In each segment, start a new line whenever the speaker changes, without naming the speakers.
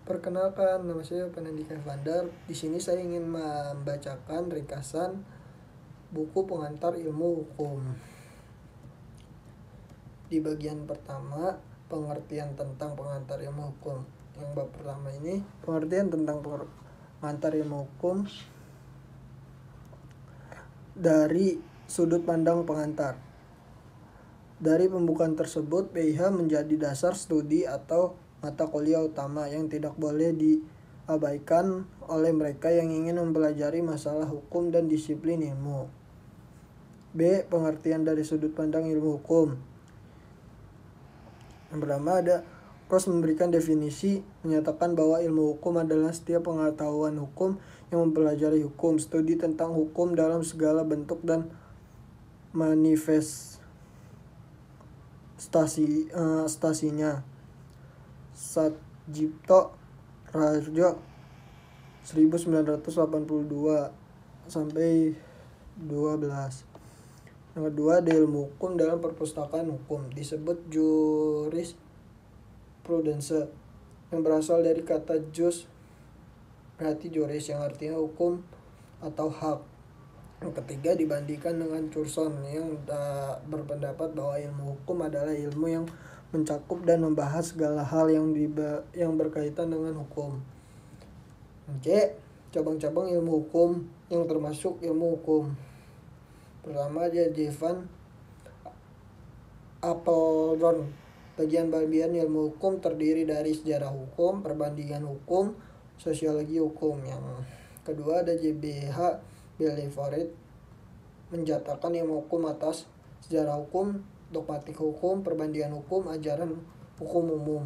Perkenalkan, nama saya Panandika Vandar. Di sini saya ingin membacakan ringkasan buku pengantar ilmu hukum. Di bagian pertama, pengertian tentang pengantar ilmu hukum. Yang bab pertama ini, pengertian tentang pengantar ilmu hukum dari sudut pandang pengantar. Dari pembukaan tersebut, PIH menjadi dasar studi atau mata kuliah utama yang tidak boleh diabaikan oleh mereka yang ingin mempelajari masalah hukum dan disiplin ilmu. B. Pengertian dari sudut pandang ilmu hukum. Yang pertama ada Cross memberikan definisi, menyatakan bahwa ilmu hukum adalah setiap pengetahuan hukum yang mempelajari hukum, studi tentang hukum dalam segala bentuk dan manifestasinya. Satjipto Raharjo 1982 sampai 12. Yang kedua, ada ilmu hukum dalam perpustakaan hukum, disebut jurisprudence, yang berasal dari kata jus berarti juris yang artinya hukum atau hak. Yang ketiga, dibandingkan dengan Curson yang berpendapat bahwa ilmu hukum adalah ilmu yang mencakup dan membahas segala hal yang berkaitan dengan hukum. C. Cabang-cabang ilmu hukum yang termasuk ilmu hukum. Pertama ada Jevan Appledorn. Bagian-bagian ilmu hukum terdiri dari sejarah hukum, perbandingan hukum, sosiologi hukum. Yang kedua ada JBH Bellevoret, menjatakan ilmu hukum atas sejarah hukum, dogmatik hukum, perbandingan hukum, ajaran hukum umum.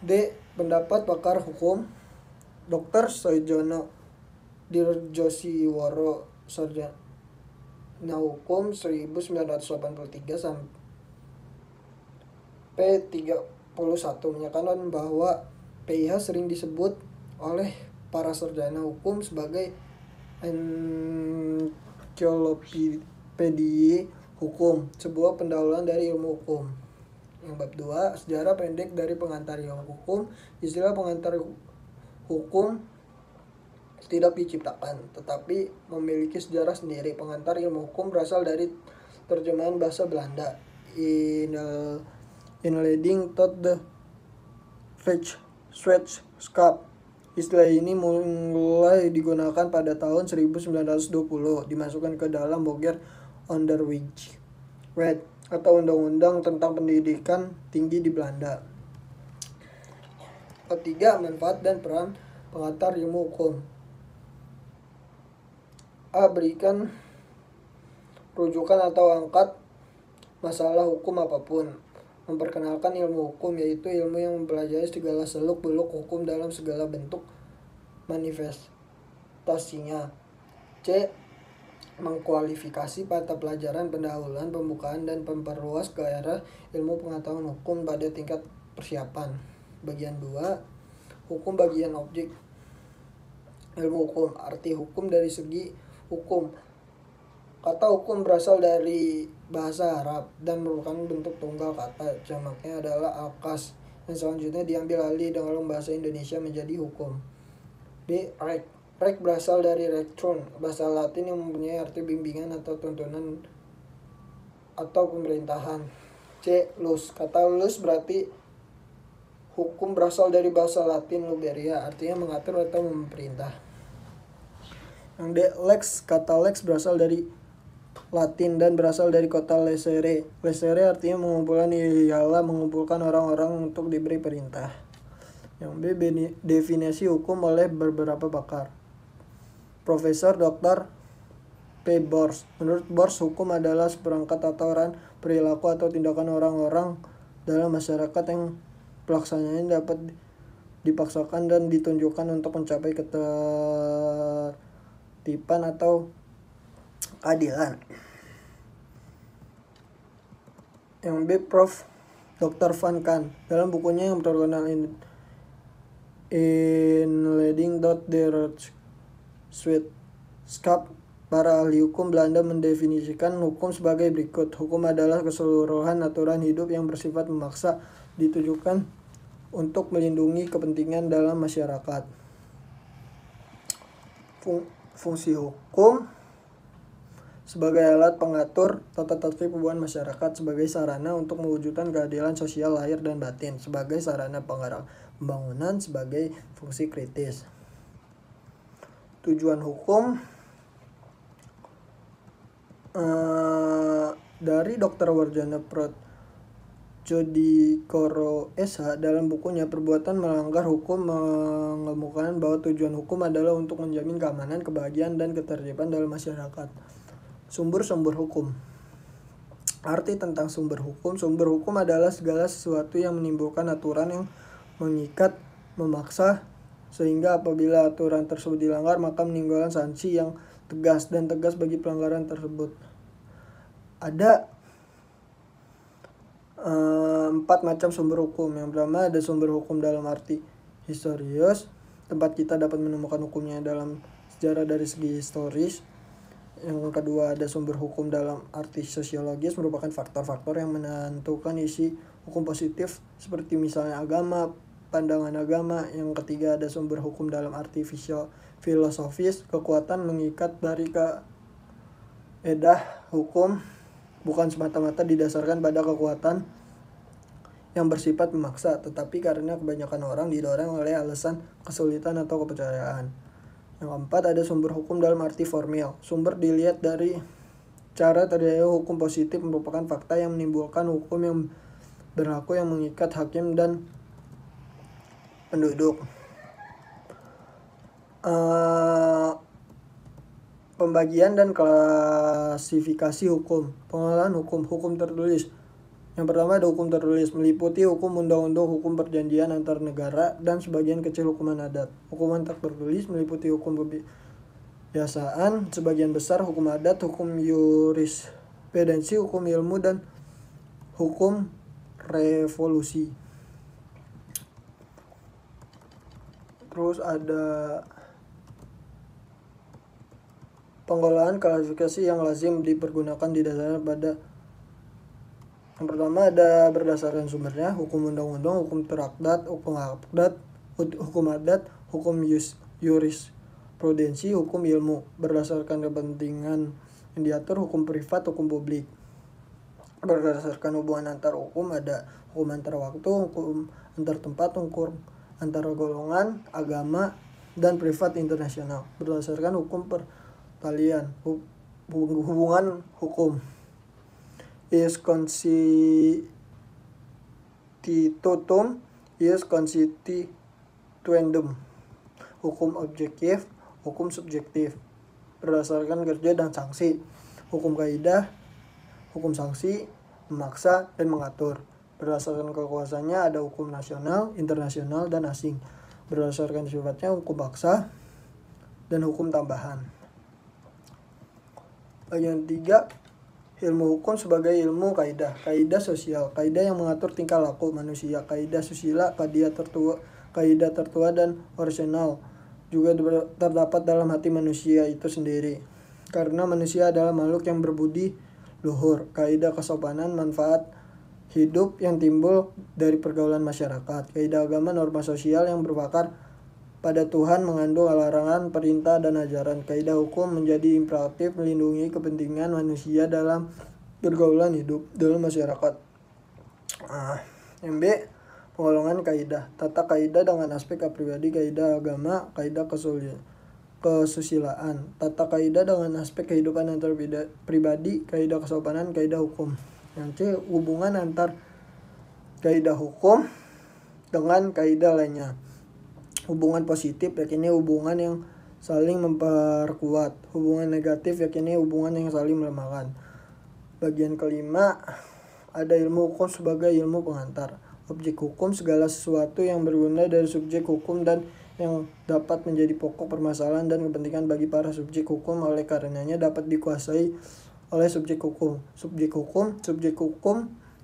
D. Pendapat pakar hukum. Dr. Soejono Dirjosiworo, sarjana hukum 1983 sampai 31, menyatakan bahwa PIH sering disebut oleh para sarjana hukum sebagai encyclopedia hukum, sebuah pendahuluan dari ilmu hukum. Yang bab 2, sejarah pendek dari pengantar ilmu hukum. Istilah pengantar hukum tidak diciptakan, tetapi memiliki sejarah sendiri. Pengantar ilmu hukum berasal dari terjemahan bahasa Belanda, Inleiding tot de Wetenschappelijke. Istilah ini mulai digunakan pada tahun 1920, dimasukkan ke dalam Boger Onderwijswet atau Undang-Undang tentang Pendidikan Tinggi di Belanda. Ketiga, manfaat dan peran pengantar ilmu hukum. A. Berikan rujukan atau angkat masalah hukum apapun. Memperkenalkan ilmu hukum, yaitu ilmu yang mempelajari segala seluk-beluk hukum dalam segala bentuk manifestasinya. C. Mengkualifikasi mata pelajaran pendahuluan, pembukaan, dan memperluas ke arah ilmu pengetahuan hukum pada tingkat persiapan. Bagian 2, hukum bagian objek ilmu hukum. Arti hukum dari segi hukum. Kata hukum berasal dari bahasa Arab dan merupakan bentuk tunggal kata. Jamaknya adalah al-qas, yang selanjutnya diambil alih dalam bahasa Indonesia menjadi hukum. B. Rec. Rec berasal dari rectrum, bahasa Latin yang mempunyai arti bimbingan atau tuntunan atau pemerintahan. C. Lus. Kata lus berarti hukum, berasal dari bahasa Latin luberia, artinya mengatur atau memerintah. Yang D. Lex. Kata lex berasal dari Latin dan berasal dari kata lecere. Lecere artinya mengumpulkan, ialah mengumpulkan orang-orang untuk diberi perintah. Yang B. Definisi hukum oleh beberapa pakar. Profesor Dr. P. Bors. Menurut Bors, hukum adalah seperangkat tataran perilaku atau tindakan orang-orang dalam masyarakat yang pelaksanaannya dapat dipaksakan dan ditunjukkan untuk mencapai ketertiban atau keadilan. Yang B. Prof. Dr. Van Kan. Dalam bukunya yang terkenal Inleiding tot de Wetenschappelijke, para ahli hukum Belanda mendefinisikan hukum sebagai berikut. Hukum adalah keseluruhan aturan hidup yang bersifat memaksa, ditujukan untuk melindungi kepentingan dalam masyarakat. Fungsi hukum sebagai alat pengatur tata tertib hubungan masyarakat, sebagai sarana untuk mewujudkan keadilan sosial lahir dan batin, sebagai sarana penggerak pembangunan, sebagai fungsi kritis. Tujuan hukum dari Dr. Warjana Pratjodikoro SH dalam bukunya Perbuatan Melanggar Hukum mengemukakan bahwa tujuan hukum adalah untuk menjamin keamanan, kebahagiaan, dan ketertiban dalam masyarakat. Sumber-sumber hukum. Arti tentang sumber hukum. Sumber hukum adalah segala sesuatu yang menimbulkan aturan yang mengikat, memaksa, sehingga apabila aturan tersebut dilanggar maka menimbulkan sanksi yang tegas bagi pelanggaran tersebut. Ada 4 macam sumber hukum. Yang pertama ada sumber hukum dalam arti historius, tempat kita dapat menemukan hukumnya dalam sejarah dari segi historis. Yang kedua ada sumber hukum dalam arti sosiologis, merupakan faktor-faktor yang menentukan isi hukum positif seperti misalnya agama, pandangan agama. Yang ketiga ada sumber hukum dalam arti filosofis, kekuatan mengikat dari kaedah hukum bukan semata-mata didasarkan pada kekuatan yang bersifat memaksa, tetapi karena kebanyakan orang didorong oleh alasan kesulitan atau kepercayaan. Yang keempat ada sumber hukum dalam arti formil. Sumber dilihat dari cara terjadinya hukum positif, merupakan fakta yang menimbulkan hukum yang berlaku yang mengikat hakim dan penduduk. Pembagian dan klasifikasi hukum. Pengolahan hukum tertulis. Yang pertama ada hukum tertulis, meliputi hukum undang-undang, hukum perjanjian antar negara, dan sebagian kecil hukuman adat. Hukuman tak tertulis meliputi hukum kebiasaan, sebagian besar hukum adat, hukum jurisprudensi, hukum ilmu, dan hukum revolusi. Terus ada pengolahan klasifikasi yang lazim dipergunakan didasarkan pada. Yang pertama ada berdasarkan sumbernya, hukum undang-undang, hukum teradat, hukum adat, hukum jurisprudensi, hukum ilmu. Berdasarkan kepentingan yang diatur, hukum privat, hukum publik. Berdasarkan hubungan antar hukum ada hukum antar waktu, hukum antar tempat, hukum antar golongan, agama, dan privat internasional. Berdasarkan hukum pertalian, hubungan hukum. Ius constitutum, ius constituendum. Hukum objektif, hukum subjektif. Berdasarkan kerja dan sanksi. Hukum kaidah, hukum sanksi, memaksa, dan mengatur. Berdasarkan kekuasaannya ada hukum nasional, internasional, dan asing. Berdasarkan sifatnya hukum paksa dan hukum tambahan. Bagian 3, ilmu hukum sebagai ilmu kaidah. Kaidah sosial, kaidah yang mengatur tingkah laku manusia. Kaidah susila, kaidah tertua dan orisinal juga terdapat dalam hati manusia itu sendiri, karena manusia adalah makhluk yang berbudi luhur. Kaidah kesopanan, manfaat hidup yang timbul dari pergaulan masyarakat. Kaidah agama, norma sosial yang berbakar pada Tuhan, mengandung larangan, perintah, dan ajaran. Kaidah hukum menjadi imperatif melindungi kepentingan manusia dalam pergaulan hidup dalam masyarakat. Yang B, penggolongan kaidah. Tata kaidah dengan aspek kepribadi, kaidah agama, kaidah kesusilaan. Tata kaidah dengan aspek kehidupan antar pribadi, kaidah kesopanan, kaidah hukum. Yang C, hubungan antar kaidah hukum dengan kaidah lainnya. Hubungan positif yakni hubungan yang saling memperkuat. Hubungan negatif yakni hubungan yang saling melemahkan. Bagian kelima ada ilmu hukum sebagai ilmu pengantar. Objek hukum, segala sesuatu yang berguna dari subjek hukum dan yang dapat menjadi pokok permasalahan dan kepentingan bagi para subjek hukum, oleh karenanya dapat dikuasai oleh subjek hukum. Subjek hukum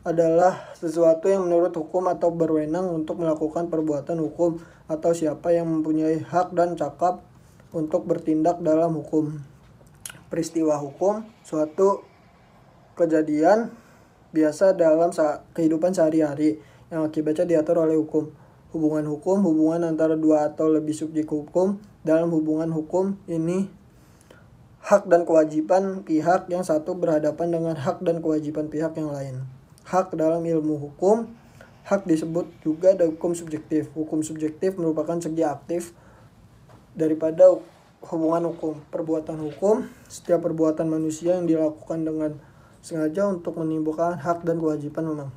adalah sesuatu yang menurut hukum atau berwenang untuk melakukan perbuatan hukum, atau siapa yang mempunyai hak dan cakap untuk bertindak dalam hukum. Peristiwa hukum, suatu kejadian biasa dalam kehidupan sehari-hari yang akibatnya diatur oleh hukum. Hubungan hukum, hubungan antara dua atau lebih subjek hukum. Dalam hubungan hukum ini, hak dan kewajiban pihak yang satu berhadapan dengan hak dan kewajiban pihak yang lain. Hak dalam ilmu hukum, hak disebut juga hukum subjektif. Hukum subjektif merupakan segi aktif daripada hubungan hukum. Perbuatan hukum, setiap perbuatan manusia yang dilakukan dengan sengaja untuk menimbulkan hak dan kewajiban memang.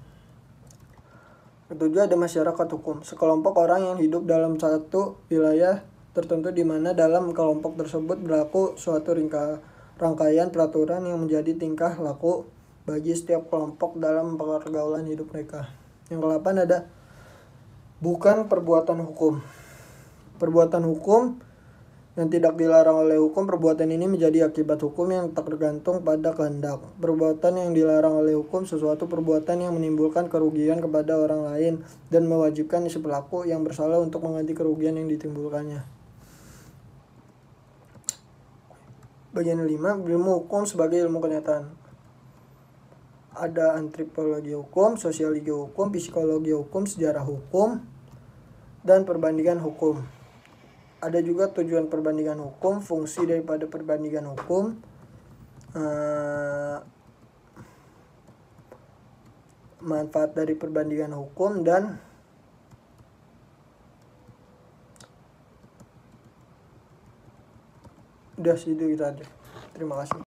Ketujuh, ada masyarakat hukum. Sekelompok orang yang hidup dalam satu wilayah tertentu di mana dalam kelompok tersebut berlaku suatu rangkaian peraturan yang menjadi tingkah laku bagi setiap kelompok dalam pergaulan hidup mereka. Yang ke-8 ada bukan perbuatan hukum. Perbuatan hukum yang tidak dilarang oleh hukum, perbuatan ini menjadi akibat hukum yang tergantung pada kehendak. Perbuatan yang dilarang oleh hukum, sesuatu perbuatan yang menimbulkan kerugian kepada orang lain dan mewajibkan si pelaku yang bersalah untuk mengganti kerugian yang ditimbulkannya. Bagian 5, ilmu hukum sebagai ilmu kenyataan. Ada antropologi hukum, sosiologi hukum, psikologi hukum, sejarah hukum, dan perbandingan hukum. Ada juga tujuan perbandingan hukum, fungsi daripada perbandingan hukum, manfaat dari perbandingan hukum, dan udah segitu kita aja. Terima kasih.